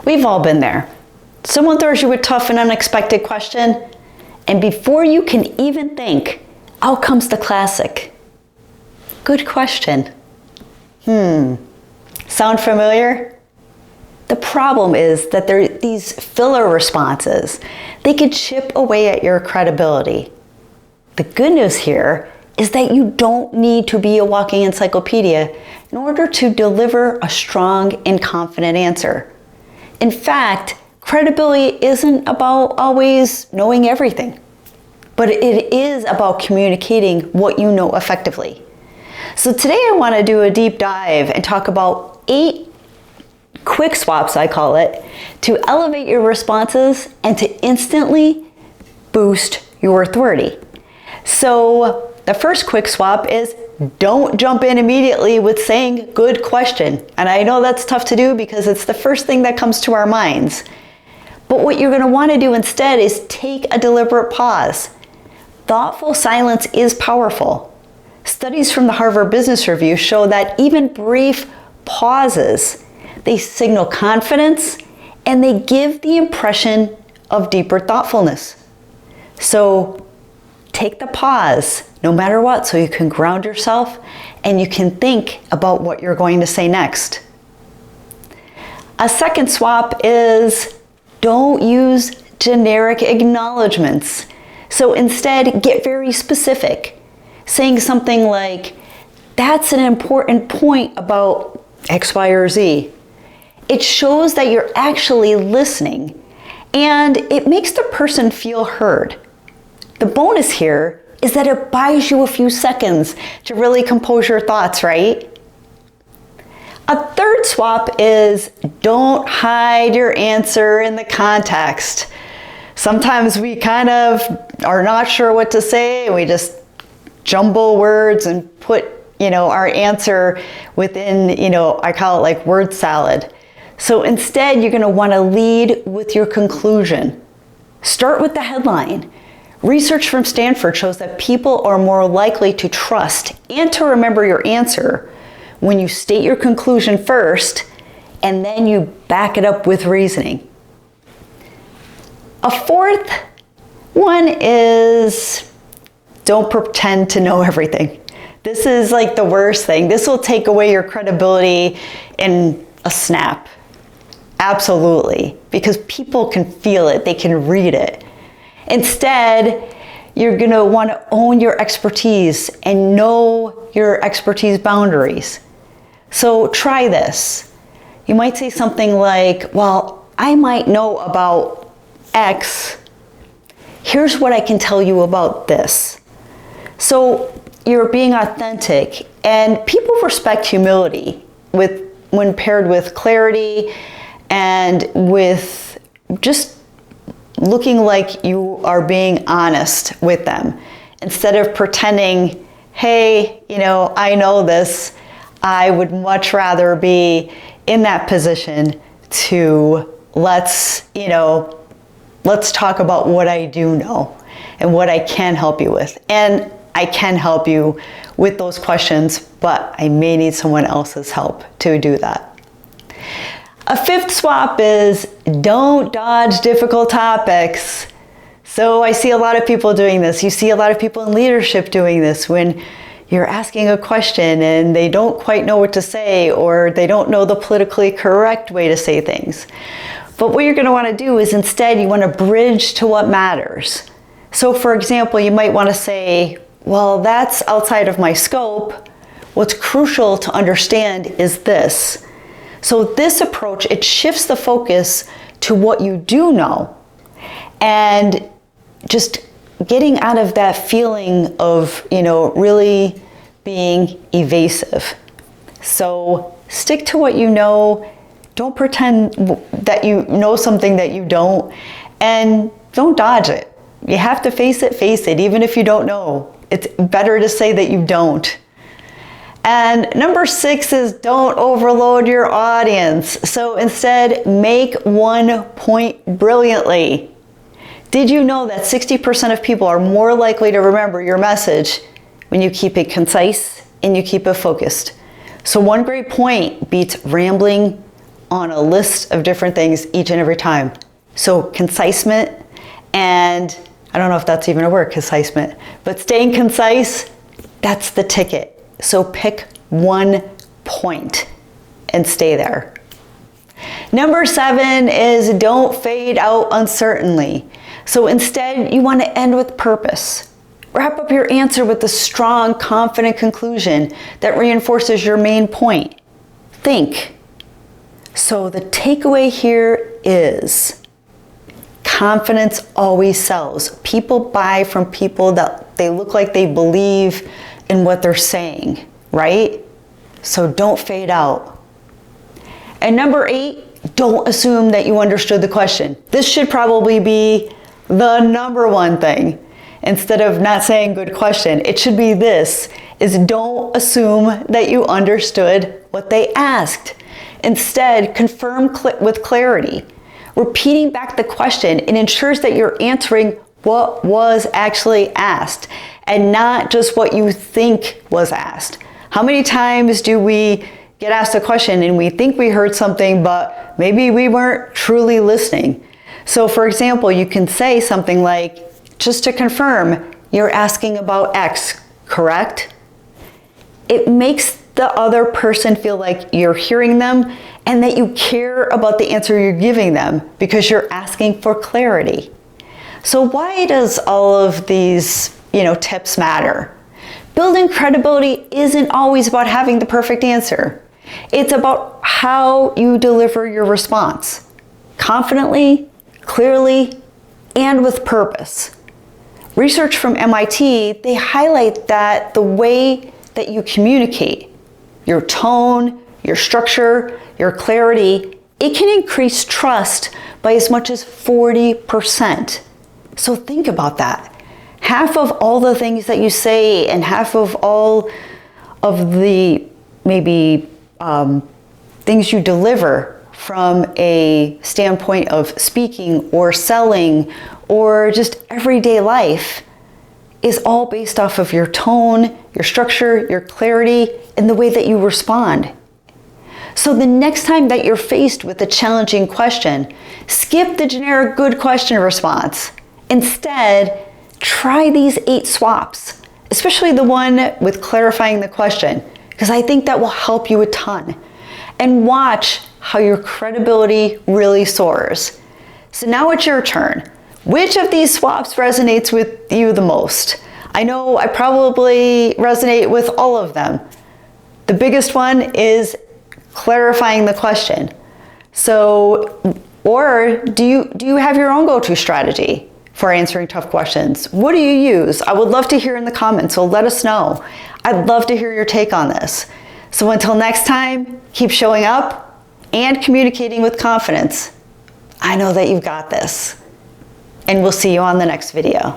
We've all been there. Someone throws you a tough and unexpected question, and before you can even think, out comes the classic. Good question. Sound familiar? The problem is that these filler responses, they could chip away at your credibility. The good news here is that you don't need to be a walking encyclopedia in order to deliver a strong and confident answer. In fact, credibility isn't about always knowing everything, but it is about communicating what you know effectively. So today I want to do a deep dive and talk about 8 quick swaps, I call it, to elevate your responses and to instantly boost your authority. So the first quick swap is don't jump in immediately with saying good question. And I know that's tough to do because it's the first thing that comes to our minds. But what you're going to want to do instead is take a deliberate pause. Thoughtful silence is powerful. Studies from the Harvard Business Review show that even brief pauses, they signal confidence and they give the impression of deeper thoughtfulness. So take the pause, no matter what, so you can ground yourself and you can think about what you're going to say next. A second swap is don't use generic acknowledgments. So instead, get very specific, saying something like, that's an important point about X, Y, or Z. It shows that you're actually listening and it makes the person feel heard. The bonus here is that it buys you a few seconds to really compose your thoughts, right? A third swap is don't hide your answer in the context. Sometimes we kind of are not sure what to say. We just jumble words and put, our answer within, I call it like word salad. So instead, you're going to want to lead with your conclusion. Start with the headline. Research from Stanford shows that people are more likely to trust and to remember your answer when you state your conclusion first and then you back it up with reasoning. A fourth one is don't pretend to know everything. This is like the worst thing. This will take away your credibility in a snap. Absolutely. Because people can feel it. They can read it. Instead, you're going to want to own your expertise and know your expertise boundaries. So try this. You might say something like, well, I might know about X. Here's what I can tell you about this. So you're being authentic, and people respect humility when paired with clarity and with just looking like you are being honest with them instead of pretending, hey, I know this. I would much rather be in that position to let's talk about what I do know and what I can help you with. And I can help you with those questions, but I may need someone else's help to do that. A fifth swap is don't dodge difficult topics. So I see a lot of people doing this. You see a lot of people in leadership doing this when you're asking a question and they don't quite know what to say or they don't know the politically correct way to say things. But what you're going to want to do is instead you want to bridge to what matters. So for example, you might want to say, well, that's outside of my scope. What's crucial to understand is this. So this approach, it shifts the focus to what you do know and just getting out of that feeling of, really being evasive. So stick to what you know. Don't pretend that you know something that you don't, and don't dodge it. You have to face it, even if you don't know. It's better to say that you don't. And number 6 is don't overload your audience. So instead, make one point brilliantly. Did you know that 60% of people are more likely to remember your message when you keep it concise and you keep it focused? So one great point beats rambling on a list of different things each and every time. So concisement, and I don't know if that's even a word, concisement, but staying concise, that's the ticket. So pick one point and stay there. Number 7 is don't fade out uncertainly. So instead, you want to end with purpose. Wrap up your answer with a strong, confident conclusion that reinforces your main point. Think. So the takeaway here is confidence always sells. People buy from people that they look like they believe in what they're saying, right? So don't fade out. And number 8, don't assume that you understood the question. This should probably be the number one thing. Instead of not saying good question, it should be this, is don't assume that you understood what they asked. Instead, confirm with clarity. Repeating back the question, it ensures that you're answering what was actually asked and not just what you think was asked. How many times do we get asked a question and we think we heard something, but maybe we weren't truly listening? So for example, you can say something like, just to confirm, you're asking about X, correct? It makes the other person feel like you're hearing them and that you care about the answer you're giving them because you're asking for clarity. So why does all of these, tips matter? Building credibility isn't always about having the perfect answer. It's about how you deliver your response. Confidently, clearly, and with purpose. Research from MIT, they highlight that the way that you communicate, your tone, your structure, your clarity, it can increase trust by as much as 40%. So think about that. Half of all the things that you say and half of all of the maybe things you deliver from a standpoint of speaking or selling or just everyday life is all based off of your tone, your structure, your clarity, and the way that you respond. So the next time that you're faced with a challenging question, skip the generic good question response. Instead, try these 8 swaps, especially the one with clarifying the question, because I think that will help you a ton. And watch how your credibility really soars. So now it's your turn. Which of these swaps resonates with you the most? I know I probably resonate with all of them. The biggest one is clarifying the question. So, or do you have your own go-to strategy for answering tough questions? What do you use? I would love to hear in the comments, so let us know. I'd love to hear your take on this. So until next time, keep showing up and communicating with confidence. I know that you've got this. And we'll see you on the next video.